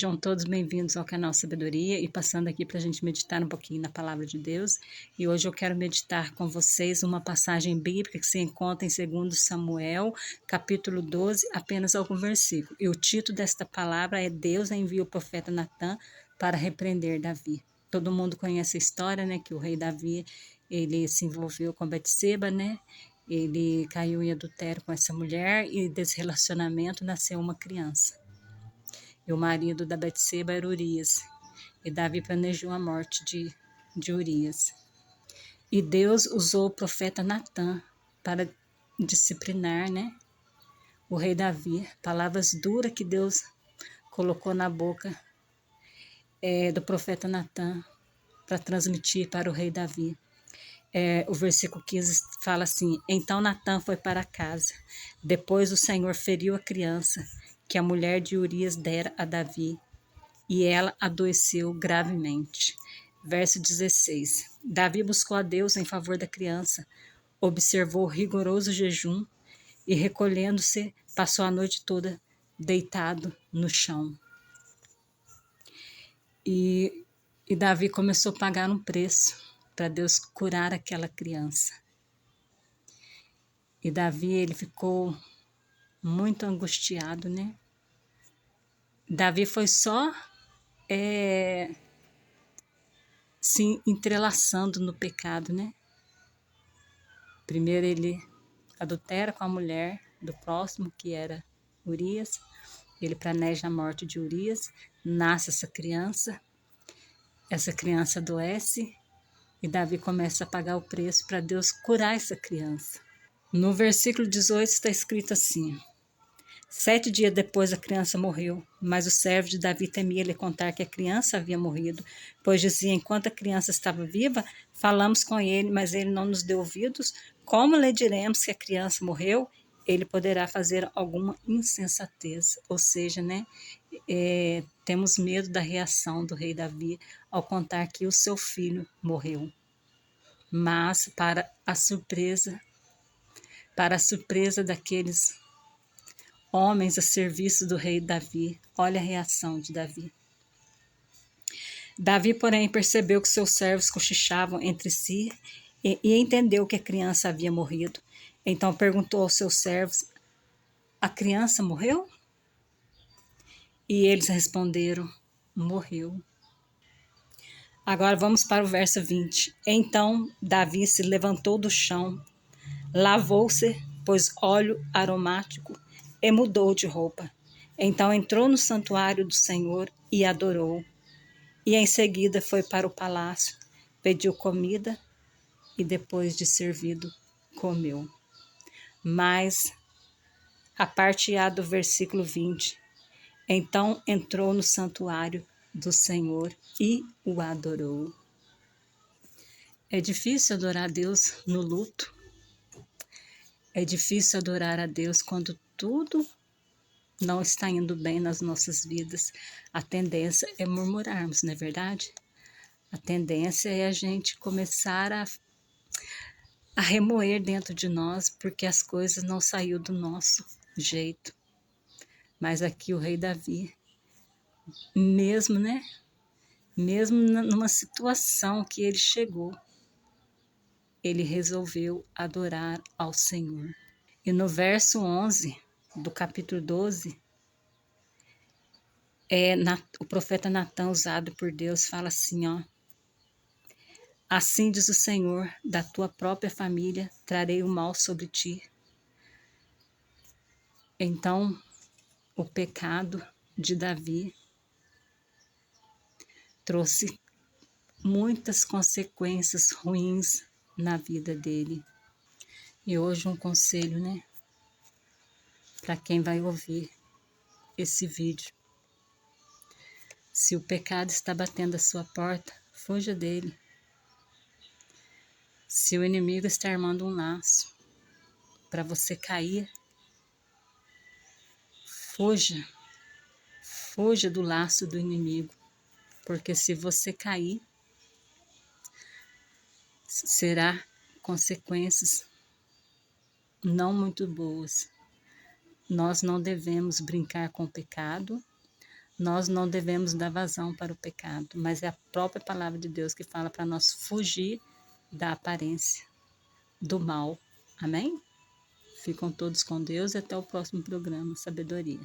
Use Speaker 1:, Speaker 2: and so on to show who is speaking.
Speaker 1: Sejam todos bem-vindos ao canal Sabedoria e passando aqui para a gente meditar um pouquinho na Palavra de Deus. E hoje eu quero meditar com vocês uma passagem bíblica que se encontra em 2 Samuel, capítulo 12, apenas algum versículo. E o título desta palavra é Deus envia o profeta Natã para repreender Davi. Todo mundo conhece a história, né, que o rei Davi, ele se envolveu com Betseba, né? Ele caiu em adultério com essa mulher e desse relacionamento nasceu uma criança. E o marido da Betseba era Urias. E Davi planejou a morte de Urias. E Deus usou o profeta Natã para disciplinar, né, o rei Davi. Palavras duras que Deus colocou na boca do profeta Natã para transmitir para o rei Davi. O versículo 15 fala assim: Então Natã foi para casa. Depois o Senhor feriu a criança que a mulher de Urias dera a Davi, e ela adoeceu gravemente. Verso 16. Davi buscou a Deus em favor da criança, observou rigoroso jejum e, recolhendo-se, passou a noite toda deitado no chão. E Davi começou a pagar um preço para Deus curar aquela criança. E Davi, ele ficou muito angustiado, né? Davi foi só se entrelaçando no pecado, né? Primeiro ele adultera com a mulher do próximo, que era Urias. Ele planeja a morte de Urias. Nasce essa criança adoece e Davi começa a pagar o preço para Deus curar essa criança. No versículo 18 está escrito assim: 7 dias depois a criança morreu, mas o servo de Davi temia lhe contar que a criança havia morrido, pois dizia: enquanto a criança estava viva, falamos com ele, mas ele não nos deu ouvidos. Como lhe diremos que a criança morreu? Ele poderá fazer alguma insensatez. Ou seja, né, temos medo da reação do rei Davi ao contar que o seu filho morreu. Mas para a surpresa daqueles homens a serviço do rei Davi, olha a reação de Davi. Davi, porém, percebeu que seus servos cochichavam entre si e entendeu que a criança havia morrido. Então perguntou aos seus servos: a criança morreu? E eles responderam: morreu. Agora vamos para o verso 20. Então Davi se levantou do chão, lavou-se, pôs óleo aromático e mudou de roupa. Então entrou no santuário do Senhor e adorou. E em seguida foi para o palácio, pediu comida e depois de servido, comeu. Mas, a parte A do versículo 20, então entrou no santuário do Senhor e o adorou. É difícil adorar a Deus no luto. É difícil adorar a Deus quando tudo não está indo bem nas nossas vidas. A tendência é murmurarmos, não é verdade? A tendência é a gente começar a remoer dentro de nós, porque as coisas não saíram do nosso jeito. Mas aqui o rei Davi, mesmo, né? Mesmo numa situação que ele chegou, ele resolveu adorar ao Senhor. E no verso 11 do capítulo 12, o profeta Natã, usado por Deus, fala assim, ó: assim diz o Senhor, da tua própria família trarei o mal sobre ti. Então, o pecado de Davi trouxe muitas consequências ruins na vida dele. E hoje um conselho, né, para quem vai ouvir esse vídeo: se o pecado está batendo a sua porta, fuja dele. Se o inimigo está armando um laço para você cair, fuja do laço do inimigo, porque se você cair, será consequências não muito boas. Nós não devemos brincar com o pecado, Nós não devemos dar vazão para o pecado, mas é a própria palavra de Deus que fala para nós fugir da aparência, do mal. Amém? Ficam todos com Deus e até o próximo programa Sabedoria.